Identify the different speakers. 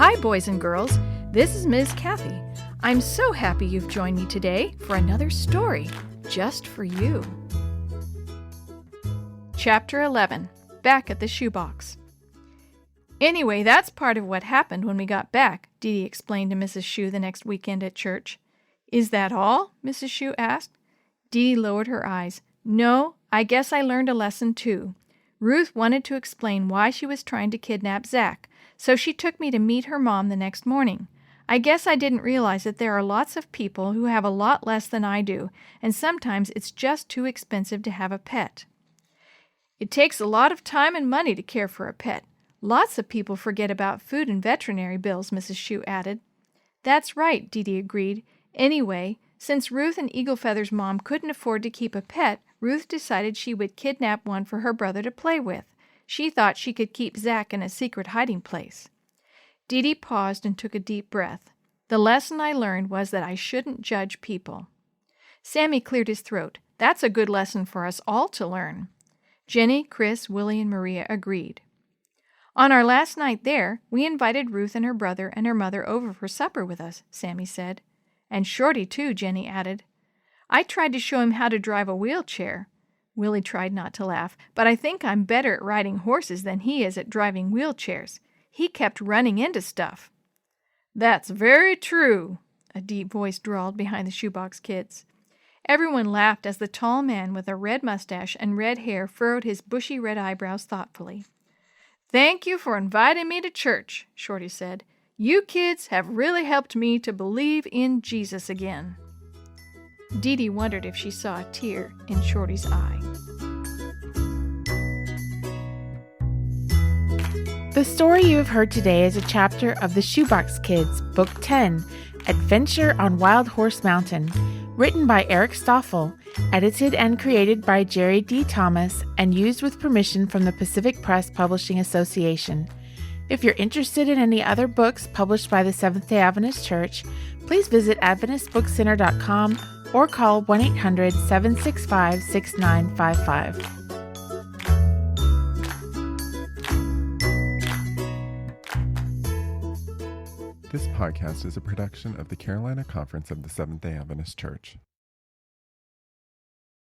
Speaker 1: Hi, boys and girls. This is Ms. Kathy. I'm so happy you've joined me today for another story just for you. Chapter 11. Back at the Shoebox. Anyway, that's part of what happened when we got back, Dee Dee explained to Mrs. Shue the next weekend at church. Is that all? Mrs. Shue asked. Dee Dee lowered her eyes. No, I guess I learned a lesson too. Ruth wanted to explain why she was trying to kidnap Zach, so she took me to meet her mom the next morning. I guess I didn't realize that there are lots of people who have a lot less than I do, and sometimes it's just too expensive to have a pet. It takes a lot of time and money to care for a pet. Lots of people forget about food and veterinary bills, Mrs. Shue added. That's right, Dee Dee agreed. Anyway, since Ruth and Eaglefeather's mom couldn't afford to keep a pet, Ruth decided she would kidnap one for her brother to play with. She thought she could keep Zach in a secret hiding place. Dee Dee paused and took a deep breath. The lesson I learned was that I shouldn't judge people. Sammy cleared his throat. That's a good lesson for us all to learn. Jenny, Chris, Willie, and Maria agreed. On our last night there, we invited Ruth and her brother and her mother over for supper with us, Sammy said. And Shorty, too, Jenny added. I tried to show him how to drive a wheelchair. Willie tried not to laugh, but I think I'm better at riding horses than he is at driving wheelchairs. He kept running into stuff. That's very true, a deep voice drawled behind the Shoebox kids. Everyone laughed as the tall man with a red mustache and red hair furrowed his bushy red eyebrows thoughtfully. Thank you for inviting me to church, Shorty said. You kids have really helped me to believe in Jesus again. Dee Dee wondered if she saw a tear in Shorty's eye.
Speaker 2: The story you have heard today is a chapter of the Shoebox Kids, Book 10, Adventure on Wild Horse Mountain, written by Eric Stoffel, edited and created by Jerry D. Thomas, and used with permission from the Pacific Press Publishing Association. If you're interested in any other books published by the Seventh-day Adventist Church, please visit AdventistBookCenter.com or call 1-800-765-6955.
Speaker 3: This podcast is a production of the Carolina Conference of the Seventh-day Adventist Church.